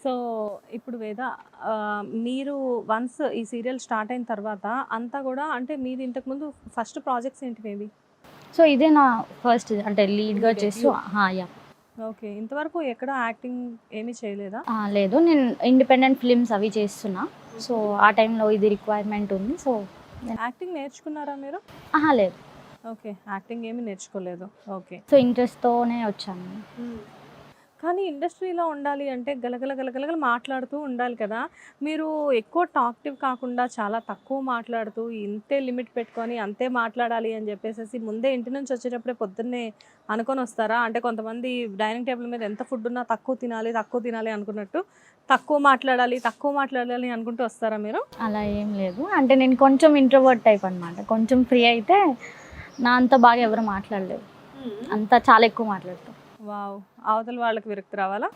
So ఇప్పుడు వేద మీరు వన్స్ ఈ సీరియల్ స్టార్ట్ అయిన తర్వాత అంతా కూడా అంటే మీది ఇంతకుముందు ఫస్ట్ ప్రాజెక్ట్స్ ఏంటివి? సో ఇదే నా ఫస్ట్ అంటే లీడ్గా మీ చేస్తూ డెబ్యూ. యా. ఓకే. ఇంతవరకు ఎక్కడ యాక్టింగ్ ఏమీ చేయలేదా? లేదు, నేను ఇండిపెండెంట్ ఫిల్మ్స్ అవి చేస్తున్నా. సో ఆ టైంలో ఇది రిక్వైర్మెంట్ ఉంది. సో యాక్టింగ్ నేర్చుకున్నారా మీరు? లేదు. ఓకే. యాక్టింగ్ ఏమీ నేర్చుకోలేదు. ఓకే. సో ఇంట్రెస్ట్తోనే వచ్చాను. కానీ ఇండస్ట్రీలో ఉండాలి అంటే గలగల గలగలగల మాట్లాడుతూ ఉండాలి కదా! మీరు ఎక్కువ టాక్టివ్ కాకుండా చాలా తక్కువ మాట్లాడుతూ ఇంతే లిమిట్ పెట్టుకొని అంతే మాట్లాడాలి అని చెప్పేసేసి ముందే ఇంటి నుంచి వచ్చేటప్పుడే పొద్దున్నే అనుకోనొస్తారా? అంటే కొంతమంది డైనింగ్ టేబుల్ మీద ఎంత ఫుడ్ ఉన్నా తక్కువ తినాలి అనుకున్నట్టు తక్కువ మాట్లాడాలి అనుకుంటూ వస్తారా మీరు? అలా ఏం లేదు. అంటే నేను కొంచెం ఇంట్రోవర్ట్ టైప్ అనమాట. కొంచెం ఫ్రీ అయితే నా అంత బాగా ఎవరు మాట్లాడలేదు. అంతా చాలా ఎక్కువ మాట్లాడతాం. వావ్! అవతల వాళ్ళకి విరక్తి రావాలా?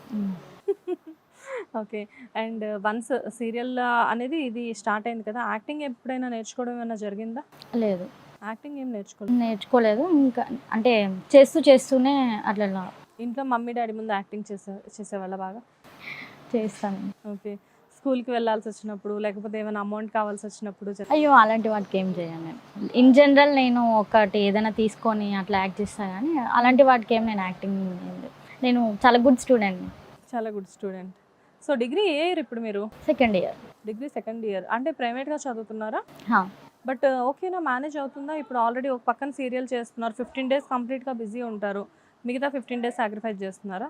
ఓకే. అండ్ వన్స్ సీరియల్ అనేది ఇది స్టార్ట్ అయింది కదా! యాక్టింగ్ ఎప్పుడైనా నేర్చుకోవడం ఏమన్నా జరిగిందా? లేదు, యాక్టింగ్ ఏం నేర్చుకోలేదు. నేర్చుకోలేదు. ఇంకా అంటే చేస్తూనే అట్లా ఇంట్లో మమ్మీ, డ్యాడీ ముందు యాక్టింగ్ చేసేవాళ్ళా బాగా? చేస్తాను. ఓకే. స్కూల్‌కి వెళ్ళాల్సొచ్చినప్పుడు లేకపోతే ఏమైనా అమౌంట్ కావాల్సొచ్చినప్పుడు అయ్యో! అలాంటి వాటికి ఏం చేయను నేను. ఇన్ జనరల్ నేను ఒకటి ఏదైనా తీసుకొని అట్లా యాక్ట్ చేస్తా కానీ అలాంటి వాటికి ఏం నేను యాక్టింగ్ ఏం లేదు. నేను చాలా గుడ్ స్టూడెంట్‌ని. చాలా గుడ్ స్టూడెంట్. సో, డిగ్రీ ఏ ఇయర్ ఇప్పుడు మీరు? Second year. Degree second year. అంటే ప్రైవేట్‌గా చదువుతున్నారా? హా! బట్ ఓకేనా, మేనేజ్ అవుతుందా? ఇప్పుడు ఆల్రెడీ ఒక పక్కన సీరియల్ చేస్తున్నారు. 15 డేస్ కంప్లీట్‌గా బిజీ ఉంటారు. మిగతా 15 డేస్ సాక్రిఫైస్ చేస్తున్నారా?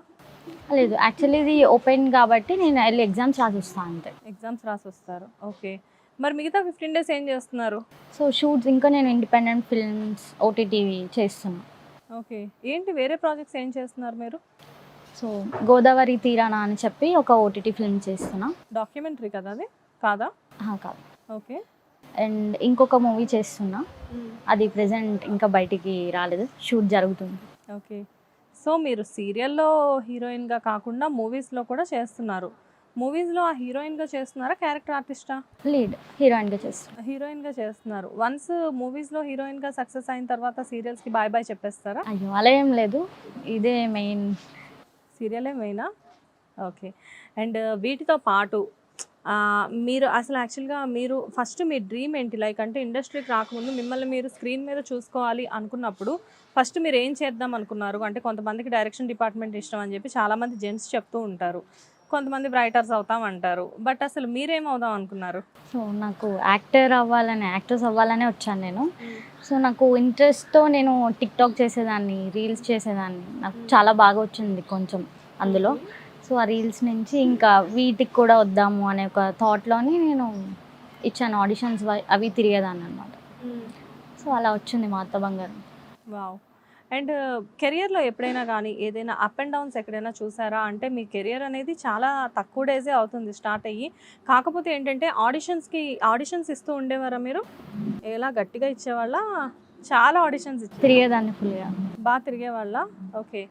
లేదు, యాక్చువల్లీ ఇది ఓపెన్ కాబట్టి నేను ఎళ్లి ఎగ్జామ్స్ రాసొస్తా అంతే. ఎగ్జామ్స్ రాసొస్తారు. ఓకే. మరి మిగతా 15 డేస్ ఏం చేస్తున్నారు? సో షూట్స్ ఇంకా నేను ఇండిపెండెంట్ ఫిల్మ్స్, ఓటీటీ చేస్తున్నా. ఓకే. ఏంటి వేరే ప్రాజెక్ట్స్ ఏం చేస్తున్నారు మీరు? సో గోదావరి తీరాన అని చెప్పి ఒక ఓటీటీ ఫిల్మ్ చేస్తున్నా. డాక్యుమెంటరీ కదా అది? కాదా? కాదు. ఓకే. అండ్ ఇంకొక మూవీ చేస్తున్నా. అది ప్రెజెంట్ ఇంకా బయటికి రాలేదు, షూట్ జరుగుతుంది. ఓకే. సో, మీరు సీరియల్‌లో హీరోయిన్‌గా కాకుండా మూవీస్‌లో కూడా చేస్తున్నారు. మూవీస్‌లో ఆ హీరోయిన్‌గా చేస్తున్నారా? క్యారెక్టర్ ఆర్టిస్టా? లీడ్ హీరోయిన్గా చేస్తున్నా. హీరోయిన్‌గా చేస్తున్నారు. వన్స్ మూవీస్‌లో హీరోయిన్‌గా సక్సెస్ అయిన తర్వాత సీరియల్స్‌కి బాయ్ బాయ్ చెప్పేస్తారా? అయ్యో, అలా ఏం లేదు, ఇదే మెయిన్. సీరియలే మెయినా? ఓకే. అండ్ వీటితో పాటు మీరు అసలు యాక్చువల్‌గా మీరు ఫస్ట్ మీ డ్రీమ్ ఏంటి? లైక్ అంటే ఇండస్ట్రీకి రాకముందు మిమ్మల్ని మీరు స్క్రీన్ మీద చూసుకోవాలి అనుకున్నప్పుడు ఫస్ట్ మీరు ఏం చేద్దాం అనుకున్నారు? అంటే కొంతమందికి డైరెక్షన్ డిపార్ట్మెంట్ ఇష్టం అని చెప్పి చాలామంది జెంట్స్ చెప్తూ ఉంటారు. కొంతమంది రైటర్స్ అవుతాం అంటారు. బట్ అసలు మీరేం అవుదాం అనుకున్నారు? సో నాకు యాక్ట్రెస్ అవ్వాలనే వచ్చాను నేను. సో నాకు ఇంట్రెస్ట్తో నేను టిక్టాక్ చేసేదాన్ని, రీల్స్ చేసేదాన్ని. నాకు చాలా బాగా వచ్చింది కొంచెం అందులో. సో ఆ రీల్స్ నుంచి ఇంకా వీటికి కూడా వద్దాము అనే ఒక థాట్లోని నేను ఇచ్చాను ఆడిషన్స్, అవి తిరిగేదాన్ని అనమాట. సో అలా వచ్చింది మా అత్త బంగారం. వావ్! అండ్ కెరియర్‌లో ఎప్పుడైనా గానీ ఏదైనా అప్ అండ్ డౌన్స్ ఎక్కడైనా చూసారా? అంటే మీ కెరియర్ అనేది చాలా తక్కువ డేసే అవుతుంది స్టార్ట్ అయ్యి. కాకపోతే ఏంటంటే ఆడిషన్స్ ఇస్తూ ఉండేవారా మీరు? ఎలా గట్టిగా ఇచ్చేవాళ్ళా? చాలా ఆడిషన్స్ తిరిగేదాన్ని ఫుల్గా. బా తిరిగేవాళ్ళా? ఓకే.